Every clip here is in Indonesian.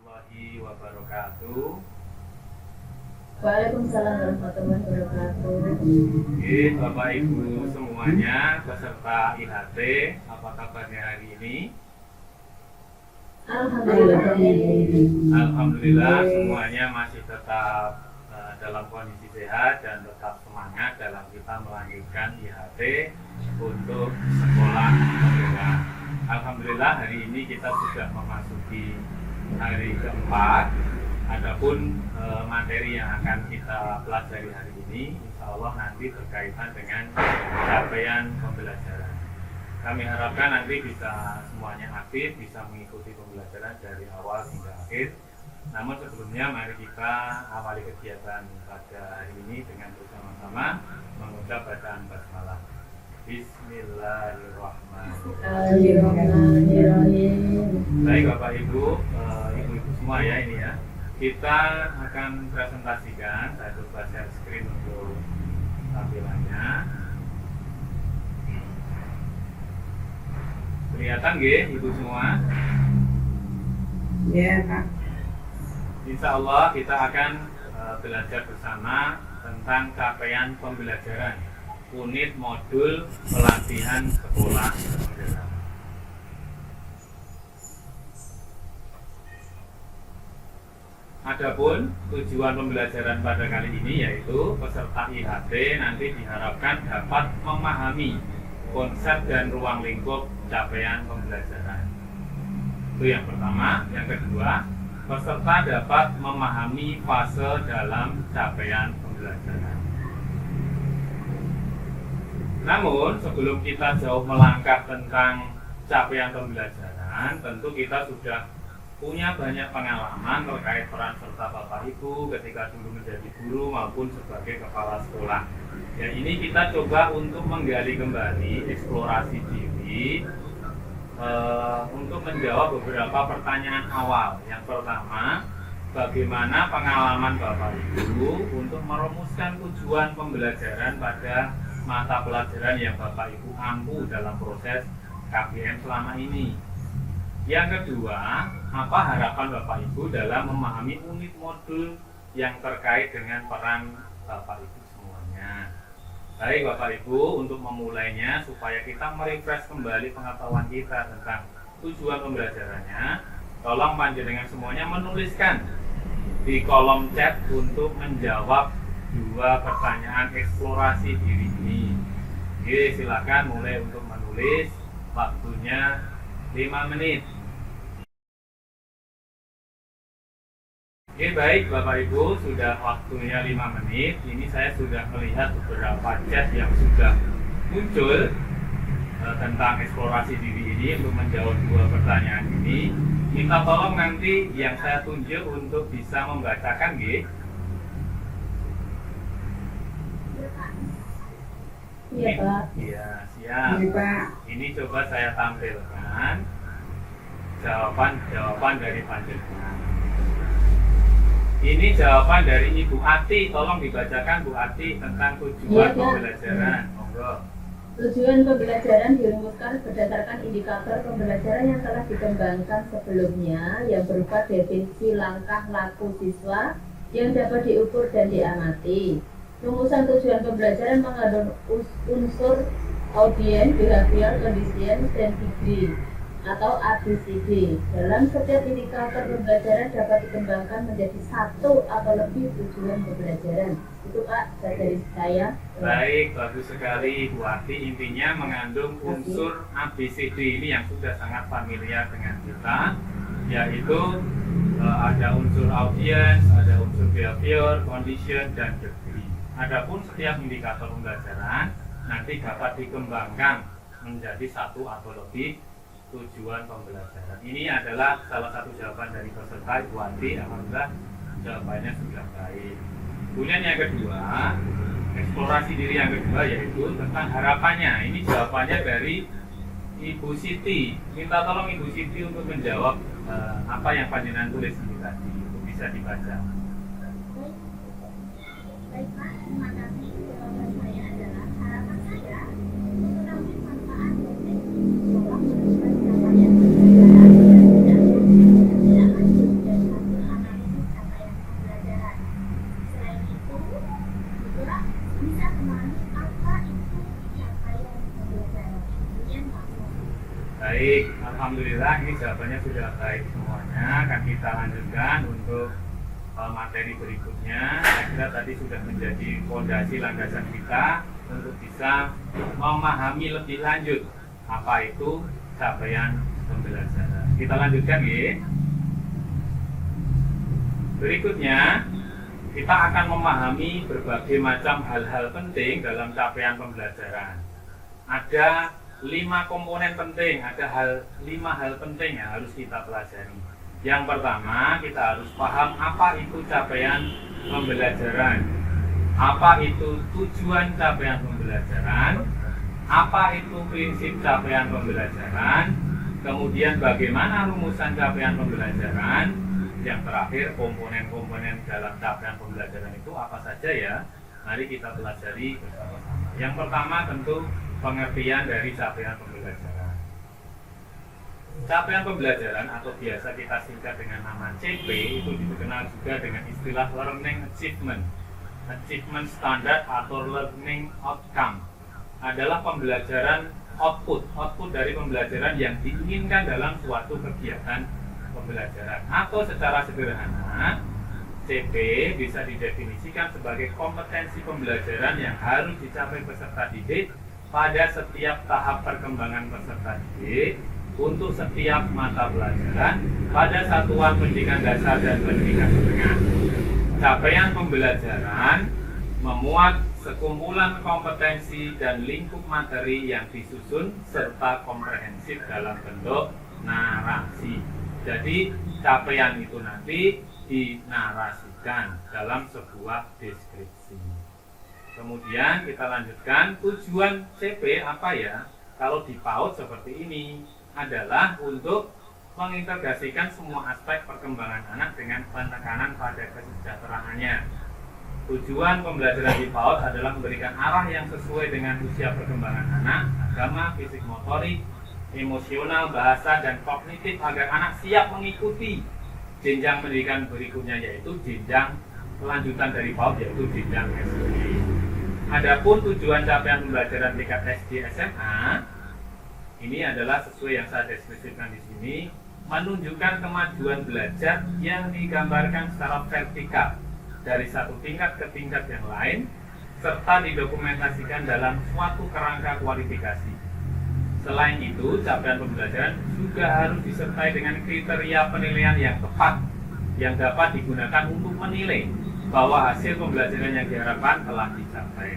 warahmatullahi wabarakatuh. Waalaikumsalam warahmatullahi wabarakatuh. Oke, Bapak Ibu semuanya peserta IHT, apa kabarnya hari ini? Alhamdulillah. Alhamdulillah semuanya masih tetap dalam kondisi sehat dan tetap semangat dalam kita melanjutkan IHT untuk sekolah pemula. Alhamdulillah hari ini kita sudah memasuki hari keempat. Adapun materi yang akan kita pelajari hari ini, insya Allah nanti berkaitan dengan capaian pembelajaran. Kami harapkan nanti bisa semuanya aktif, bisa mengikuti pembelajaran dari awal hingga akhir. Namun sebelumnya mari kita awali kegiatan pada hari ini dengan bersama-sama mengucap bacaan basmalah. Bismillahirrahmanirrahim. Baik Bapak Ibu, Ibu-ibu semua ya ini ya. Kita akan presentasikan, saya coba share screen untuk tampilannya. Kelihatan nggih Ibu semua? Ya, Pak. Insya Allah kita akan belajar bersama tentang capaian pembelajaran unit modul pelatihan sekolah penggerak. Adapun tujuan pembelajaran pada kali ini yaitu peserta IHT nanti diharapkan dapat memahami konsep dan ruang lingkup capaian pembelajaran. Itu yang pertama. Yang kedua, peserta dapat memahami fase dalam capaian pembelajaran. Namun, sebelum kita jauh melangkah tentang capaian pembelajaran, tentu kita sudah punya banyak pengalaman terkait peran serta Bapak Ibu ketika dulu menjadi guru maupun sebagai kepala sekolah. Ya, ini kita coba untuk menggali kembali, eksplorasi diri, untuk menjawab beberapa pertanyaan awal. Yang pertama, bagaimana pengalaman Bapak Ibu untuk merumuskan tujuan pembelajaran pada mata pelajaran yang Bapak Ibu ampu dalam proses KBM selama ini. Yang kedua, apa harapan Bapak Ibu dalam memahami unit modul yang terkait dengan peran Bapak Ibu semuanya. Baik Bapak Ibu, untuk memulainya supaya kita merefresh kembali pengetahuan kita tentang tujuan pembelajarannya, tolong panjenengan semuanya menuliskan di kolom chat untuk menjawab dua pertanyaan eksplorasi diri ini. Oke, silakan mulai untuk menulis, waktunya 5 menit. Oke, baik Bapak Ibu, sudah waktunya 5 menit. Ini saya sudah melihat beberapa chat yang sudah muncul tentang eksplorasi diri ini untuk menjawab dua pertanyaan ini. Minta tolong nanti yang saya tunjuk untuk bisa membacakan nggih. Iya, Pak. Iya, siap. Iya, Pak. Ini coba saya tampilkan jawaban dari panjenengan. Ini jawaban dari Ibu Ati, tolong dibacakan Bu Ati tentang tujuan Iya, Pak. pembelajaran. Monggo. Tujuan pembelajaran dirumuskan berdasarkan indikator pembelajaran yang telah dikembangkan sebelumnya yang berupa definisi langkah laku siswa yang dapat diukur dan diamati. Rumusan tujuan pembelajaran mengandung unsur audience, behavior, condition, dan degree atau ABCD. Dalam setiap indikator pembelajaran dapat dikembangkan menjadi satu atau lebih tujuan pembelajaran. Itu Pak dari saya. Baik, bagus sekali Bu Ati. Intinya mengandung unsur ABCD ini yang sudah sangat familiar dengan kita, yaitu ada unsur audience, ada unsur behavior, condition, dan degree. Adapun setiap indikator pembelajaran nanti dapat dikembangkan menjadi satu atau lebih tujuan pembelajaran. Ini adalah salah satu jawaban dari peserta Ibu Ati. Alhamdulillah jawabannya sudah baik. Kemudian yang kedua, eksplorasi diri yang kedua yaitu tentang harapannya. Ini jawabannya dari Ibu Siti. Minta tolong Ibu Siti untuk menjawab apa yang panjenengan tulis ini tadi, untuk bisa dibaca. Baik Pak, terima kasih. Jawaban saya adalah harapan saya untuk mengambil manfaat dari sekolah menemukan capaian pembelajaran dan tidak lanjut dan Baik, alhamdulillah ini jawabannya sudah baik semuanya. Akan kita lanjutkan untuk materi berikutnya. Saya kira tadi sudah menjadi fondasi landasan kita untuk bisa memahami lebih lanjut apa itu capaian pembelajaran. Kita lanjutkan ya. Berikutnya kita akan memahami berbagai macam hal-hal penting dalam capaian pembelajaran. Ada 5 komponen penting, ada 5 hal penting yang harus kita pelajari. Yang pertama, kita harus paham apa itu capaian pembelajaran, apa itu tujuan capaian pembelajaran, apa itu prinsip capaian pembelajaran, kemudian bagaimana rumusan capaian pembelajaran, yang terakhir komponen-komponen dalam capaian pembelajaran itu apa saja ya. Mari kita pelajari bersama-sama. Yang pertama tentu pengertian dari capaian pembelajaran. Capaian pembelajaran atau biasa kita singkat dengan nama CP itu dikenal juga dengan istilah learning achievement. Achievement standard atau learning outcome adalah pembelajaran output dari pembelajaran yang diinginkan dalam suatu kegiatan pembelajaran. Atau secara sederhana, CP bisa didefinisikan sebagai kompetensi pembelajaran yang harus dicapai peserta didik pada setiap tahap perkembangan peserta didik untuk setiap mata pelajaran pada satuan pendidikan dasar dan pendidikan menengah. Capaian pembelajaran memuat sekumpulan kompetensi dan lingkup materi yang disusun serta komprehensif dalam bentuk narasi. Jadi capaian itu nanti dinarasikan dalam sebuah deskripsi. Kemudian kita lanjutkan tujuan CP apa ya? Kalau dipaut seperti ini adalah untuk mengintegrasikan semua aspek perkembangan anak dengan penekanan pada kesejahteraannya. Tujuan pembelajaran di PAUD adalah memberikan arah yang sesuai dengan usia perkembangan anak, agama, fisik motorik, emosional, bahasa, dan kognitif agar anak siap mengikuti jenjang pendidikan berikutnya, yaitu jenjang kelanjutan dari PAUD, yaitu jenjang SD. Adapun tujuan capaian pembelajaran tingkat SD SMA ini adalah sesuai yang saya deskripsikan di sini, menunjukkan kemajuan belajar yang digambarkan secara vertikal dari satu tingkat ke tingkat yang lain, serta didokumentasikan dalam suatu kerangka kualifikasi. Selain itu, capaian pembelajaran juga harus disertai dengan kriteria penilaian yang tepat yang dapat digunakan untuk menilai bahwa hasil pembelajaran yang diharapkan telah dicapai.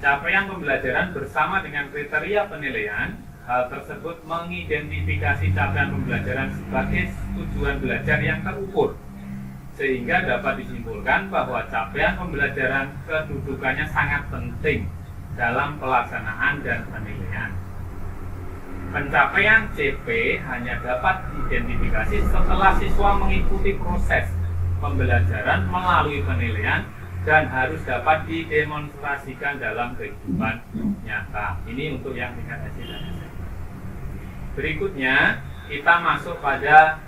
Capaian pembelajaran bersama dengan kriteria penilaian, hal tersebut mengidentifikasi capaian pembelajaran sebagai tujuan belajar yang terukur, sehingga dapat disimpulkan bahwa capaian pembelajaran kedudukannya sangat penting dalam pelaksanaan dan penilaian. Pencapaian CP hanya dapat diidentifikasi setelah siswa mengikuti proses pembelajaran melalui penilaian dan harus dapat didemonstrasikan dalam kehidupan nyata. Ini untuk yang tingkat SD dan SMP. Berikutnya kita masuk pada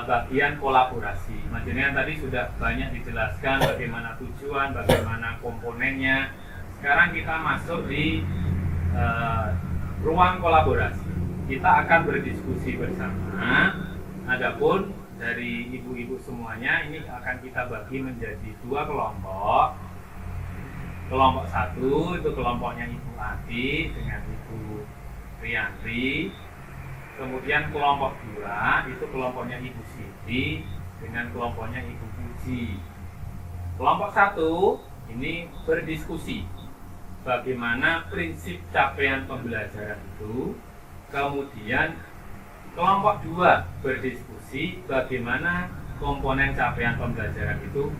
bagian kolaborasi. Maksudnya tadi sudah banyak dijelaskan bagaimana tujuan, bagaimana komponennya. Sekarang kita masuk di ruang kolaborasi. Kita akan berdiskusi bersama. Adapun dari ibu-ibu semuanya ini akan kita bagi menjadi 2 kelompok. Kelompok 1 itu kelompoknya Ibu Ati dengan Ibu Rianti. Kemudian kelompok 2 itu kelompoknya Ibu Siti dengan kelompoknya Ibu Puji. Kelompok 1 ini berdiskusi bagaimana prinsip capaian pembelajaran itu. Kemudian kelompok 2 berdiskusi bagaimana komponen capaian pembelajaran itu,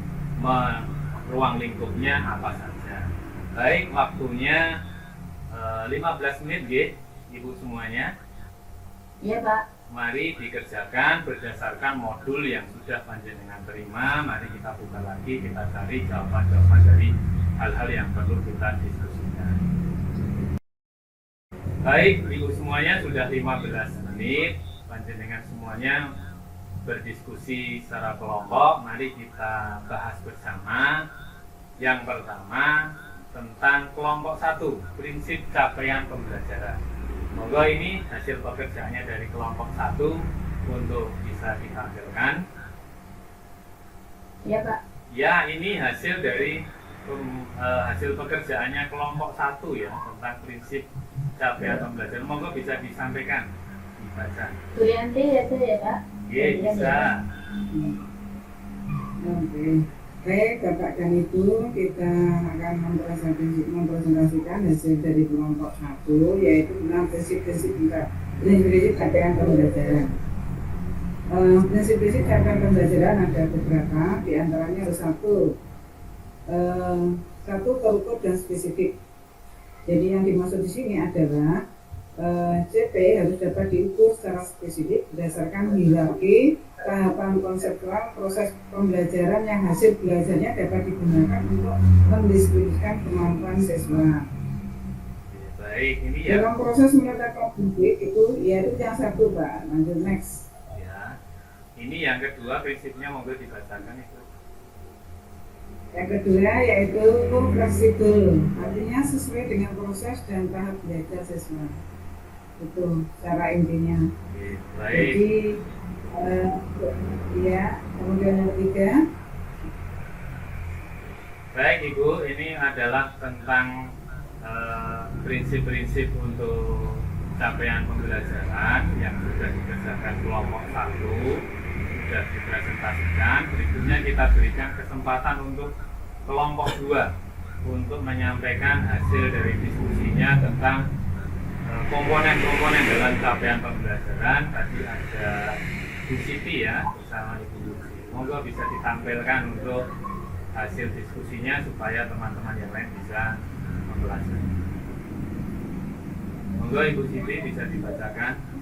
ruang lingkupnya apa saja. Baik, waktunya 15 menit, Ibu semuanya. Iya, Pak. Mari dikerjakan berdasarkan modul yang sudah panjenengan terima. Mari kita buka lagi, kita cari jawaban-jawaban dari hal-hal yang perlu kita diskusikan. Baik, Ibu semuanya sudah 15 menit. Panjenengan semuanya berdiskusi secara kelompok. Mari kita bahas bersama. Yang pertama tentang kelompok 1, prinsip capaian pembelajaran. Monggo ini hasil pekerjaannya dari kelompok 1 untuk bisa ditampilkan. Ya Pak. Ya, ini hasil dari hasil pekerjaannya kelompok 1 ya, tentang prinsip capaian pembelajaran. Monggo bisa disampaikan, dibaca. Sulianti ya Pak? Iya, bisa. Oke. Baik, Bapak dan Ibu, kita akan mempresentasikan hasil dari kelompok 1, yaitu tentang prinsip-prinsip capaian pembelajaran. Prinsip-prinsip capaian pembelajaran ada beberapa, diantaranya ada satu terukur dan spesifik. Jadi yang dimaksud di sini adalah CP harus dapat diukur secara spesifik berdasarkan hierarki tahapan konseptual proses pembelajaran yang hasil belajarnya dapat digunakan untuk mendiskusikan kemampuan siswa. Baik, ini ya. Dalam proses menetapkan bukti itu yaitu yang satu Pak, lanjut next. Ya. Ini yang kedua prinsipnya monggo dibacakan itu. Yang kedua yaitu fleksibel, artinya sesuai dengan proses dan tahap belajar siswa. Itu cara intinya. Baik. Jadi ya, kemudian yang ketiga. Baik Ibu, ini adalah tentang prinsip-prinsip untuk capaian pembelajaran yang sudah dikerjakan kelompok 1, sudah dipresentasikan. Berikutnya kita berikan kesempatan untuk kelompok 2 untuk menyampaikan hasil dari diskusinya tentang komponen-komponen dalam capaian pembelajaran. Tadi ada Bu Siti ya bersama Ibu Lucy. Monggo bisa ditampilkan untuk hasil diskusinya supaya teman-teman yang lain bisa mempelajari. Monggo Ibu Siti bisa dibacakan.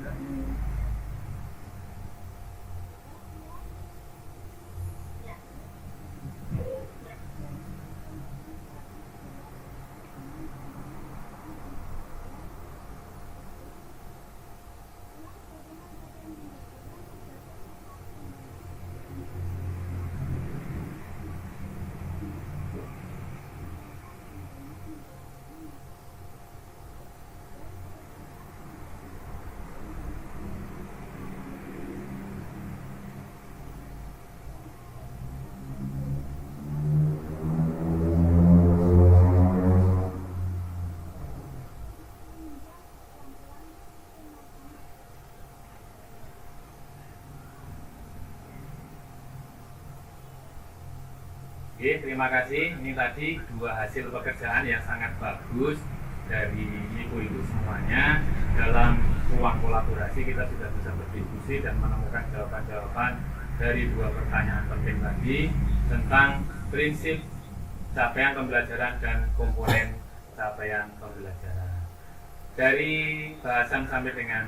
Oke, terima kasih. Ini tadi 2 hasil pekerjaan yang sangat bagus dari ibu-ibu semuanya. Dalam ruang kolaborasi kita sudah bisa berdiskusi dan menemukan jawaban-jawaban dari 2 pertanyaan penting tadi tentang prinsip capaian pembelajaran dan komponen capaian pembelajaran. Dari bahasan sampai dengan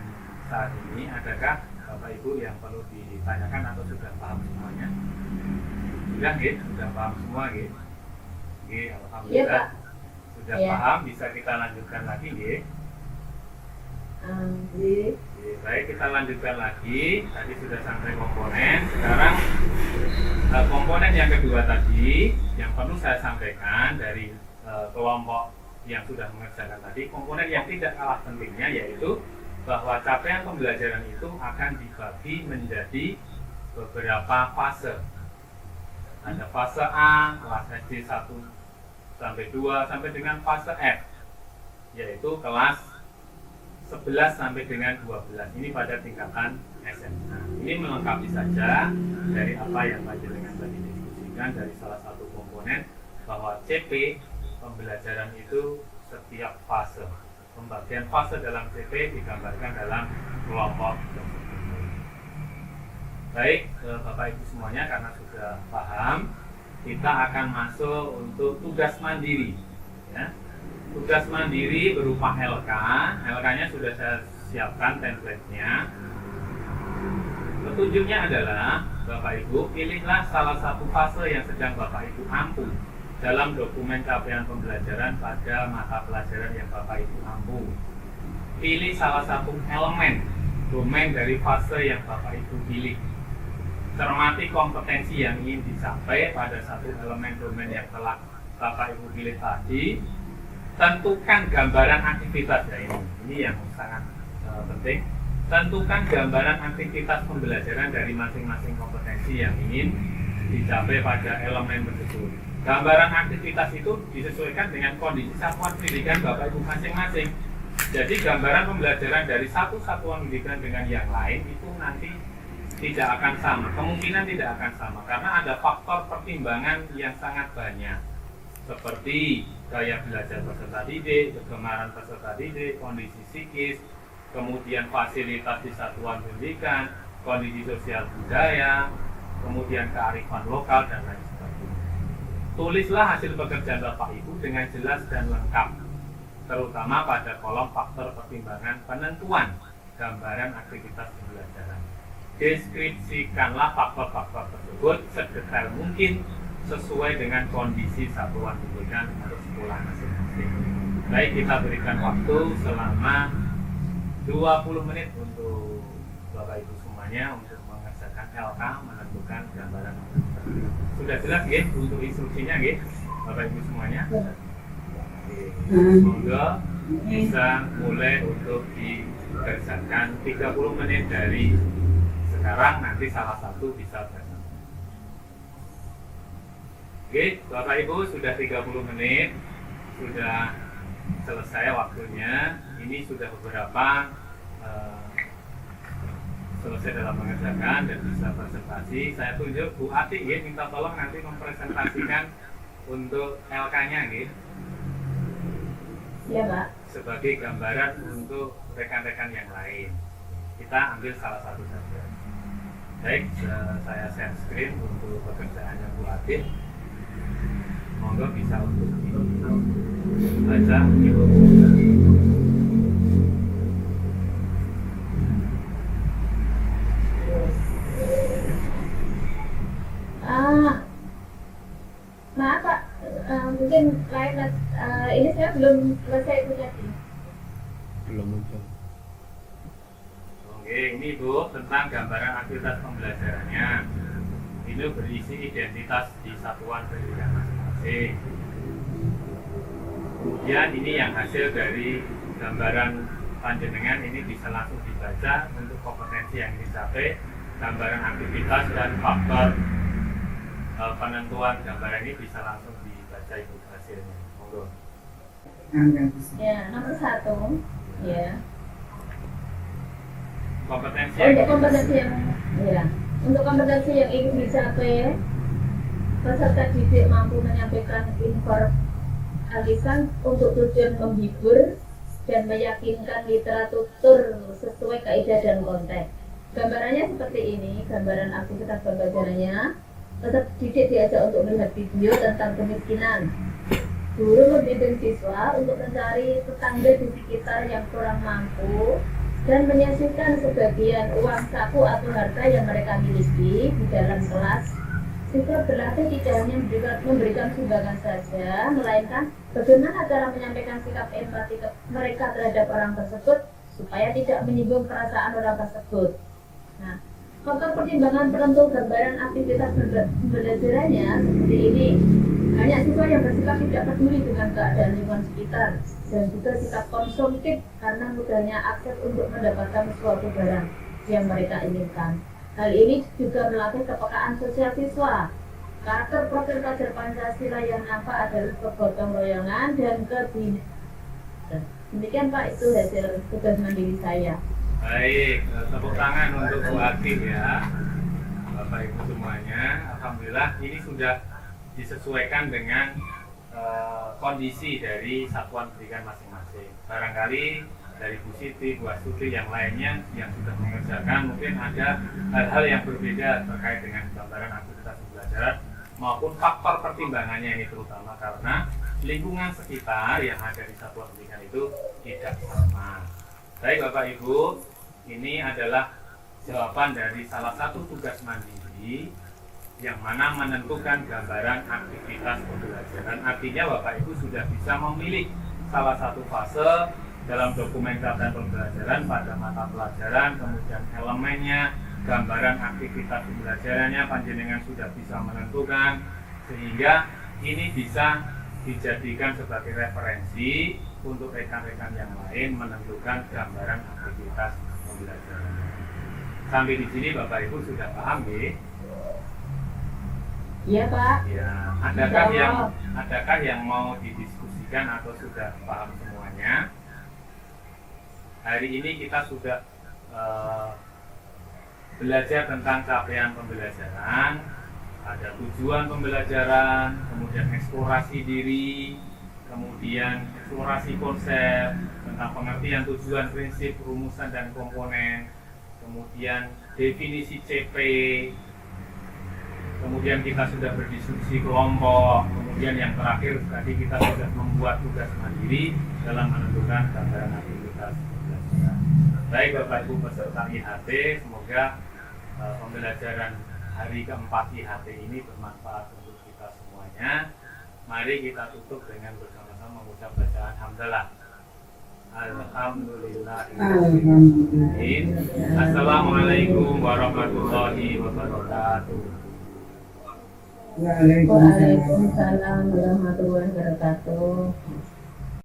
saat ini, adakah Bapak Ibu yang perlu ditanyakan atau sudah paham semuanya? Sudah, sudah paham semua, alhamdulillah. Iya, Pak. Sudah Iya. paham, bisa kita lanjutkan lagi, Baik, kita lanjutkan lagi. Tadi sudah sampai komponen. Sekarang komponen yang kedua tadi yang perlu saya sampaikan dari kelompok yang sudah mengerjakan tadi, komponen yang tidak kalah pentingnya yaitu bahwa capaian pembelajaran itu akan dibagi menjadi beberapa fase. Ada fase A, kelas SD 1 sampai 2 sampai dengan fase F, yaitu kelas 11 sampai dengan 12. Ini pada tingkatan SMA. Ini melengkapi saja dari apa yang Panjenengan tadi diskusikan dari salah satu komponen bahwa CP pembelajaran itu setiap fase. Pembagian fase dalam CP digambarkan dalam kelompok tersebut. Baik, Bapak Ibu semuanya, karena sudah paham, kita akan masuk untuk tugas mandiri. Ya. Tugas mandiri berupa LK. LK-nya sudah saya siapkan template-nya. Petunjuknya adalah, Bapak Ibu, pilihlah salah satu fase yang sedang Bapak Ibu ampu dalam dokumen capaian pembelajaran pada mata pelajaran yang Bapak Ibu ampu. Pilih salah satu elemen domain dari fase yang Bapak Ibu pilih. Cermati kompetensi yang ingin dicapai pada satu elemen domain yang telah Bapak Ibu pilih tadi. Tentukan gambaran aktivitas ya ini yang sangat penting. Tentukan gambaran aktivitas pembelajaran dari masing-masing kompetensi yang ingin dicapai pada elemen tersebut. Gambaran aktivitas itu disesuaikan dengan kondisi satuan pendidikan Bapak Ibu masing-masing. Jadi gambaran pembelajaran dari satu satuan pendidikan dengan yang lain itu nanti tidak akan sama, kemungkinan tidak akan sama karena ada faktor pertimbangan yang sangat banyak seperti gaya belajar peserta didik, kegemaran peserta didik, kondisi psikis, kemudian fasilitas di satuan pendidikan, kondisi sosial budaya, kemudian kearifan lokal dan lain sebagainya. Tulislah hasil pekerjaan Bapak Ibu dengan jelas dan lengkap, terutama pada kolom faktor pertimbangan penentuan gambaran aktivitas pembelajaran. Deskripsikanlah faktor-faktor tersebut sedetail mungkin sesuai dengan kondisi satuan pendidikan atau sekolah masing-masing. Baik, kita berikan waktu selama 20 menit untuk Bapak Ibu semuanya untuk mengerjakan LK, menentukan gambaran. Sudah jelas ya untuk instruksinya ya Bapak Ibu semuanya? Semoga bisa mulai untuk dikerjakan 30 menit dari sekarang, nanti salah satu bisa bersama. Oke, Bapak Ibu sudah 30 menit, sudah selesai waktunya. Ini sudah beberapa selesai dalam mengerjakan dan bisa presentasi. Saya tunjuk Bu Ati, minta tolong nanti mempresentasikan untuk LK-nya, Ya, Pak. sebagai gambaran untuk rekan-rekan yang lain. Kita ambil salah satu saja. Baik, saya share screen untuk pekerjaannya Bu Ati. Monggo bisa untuk dibaca Ibu. Maaf Pak, mungkin lain ini saya belum selesai itu tadi. Belum muncul. Oke, ini Bu tentang gambaran aktivitas pembelajarannya. Ini berisi identitas di satuan pendidikan masing-masing. Kemudian ini yang hasil dari gambaran panjenengan ini bisa langsung dibaca untuk kompetensi yang dicapai, gambaran aktivitas dan faktor penentuan gambaran ini bisa langsung dibaca Ibu hasilnya. Monggo. Ya, nomor 1. Ya. Kompetensi Untuk kompetensi yang untuk kompetensi yang ingin dicapai, peserta didik mampu menyampaikan informasi untuk tujuan menghibur dan meyakinkan literatur sesuai kaidah dan konteks. Gambarannya seperti ini, gambaran aktivitas pembelajarannya. Peserta didik diajak untuk melihat video tentang kemiskinan. Guru membimbing siswa untuk mencari tetangga di sekitar yang kurang mampu dan menyisihkan sebagian uang saku atau harta yang mereka miliki di dalam kelas. Siswa berlatih tidak hanya memberikan sumbangan saja, melainkan bagaimana cara menyampaikan sikap empati mereka terhadap orang tersebut supaya tidak menyinggung perasaan orang tersebut. Nah, faktor pertimbangan penentu gambaran aktivitas pembelajarannya seperti ini. Banyak siswa yang bersikap tidak peduli dengan keadaan lingkungan sekitar dan juga sikap konsumtif karena mudahnya akses untuk mendapatkan suatu barang yang mereka inginkan. Hal ini juga melatih kepekaan sosial siswa. Karakter profil pelajar Pancasila yang nampak adalah kegotong royongan dan kebinaan. Demikian Pak, itu hasil tugas mandiri saya. Baik, tepuk tangan untuk Bu Ati ya, Bapak Ibu semuanya. Alhamdulillah ini sudah disesuaikan dengan kondisi dari satuan pendidikan masing-masing. Barangkali dari Bu Siti, Bu Astuti, yang lainnya yang sudah mengerjakan mungkin ada hal-hal yang berbeda terkait dengan gambaran aktivitas pembelajaran maupun faktor pertimbangannya ini, terutama karena lingkungan sekitar yang ada di satuan pendidikan itu tidak sama. Baik Bapak Ibu, ini adalah jawaban dari salah satu tugas mandiri yang mana menentukan gambaran aktivitas pembelajaran. Artinya Bapak Ibu sudah bisa memilih salah satu fase dalam dokumen catatan pembelajaran pada mata pelajaran, kemudian elemennya, gambaran aktivitas pembelajarannya panjenengan sudah bisa menentukan, sehingga ini bisa dijadikan sebagai referensi untuk rekan-rekan yang lain menentukan gambaran aktivitas pembelajaran. Sampai di sini Bapak Ibu sudah paham ya? Iya Pak. Ya, adakah yang mau didiskusikan atau sudah paham semuanya? Hari ini kita sudah belajar tentang capaian pembelajaran, ada tujuan pembelajaran, kemudian eksplorasi diri, kemudian eksplorasi konsep, tentang pengertian tujuan, prinsip, rumusan, dan komponen, kemudian definisi CP, kemudian kita sudah berdiskusi kelompok, kemudian yang terakhir tadi kita sudah membuat tugas mandiri dalam menentukan gambaran aktivitas pembelajaran. Baik Bapak Ibu peserta IHT, semoga pembelajaran hari keempat IHT ini bermanfaat untuk kita semuanya. Mari kita tutup dengan bersama-sama mengucap bacaan hamdalah. Alhamdulillah. Assalamualaikum warahmatullahi wabarakatuh. Waalaikumsalam. Waalaikumsalam warahmatullahi wabarakatuh.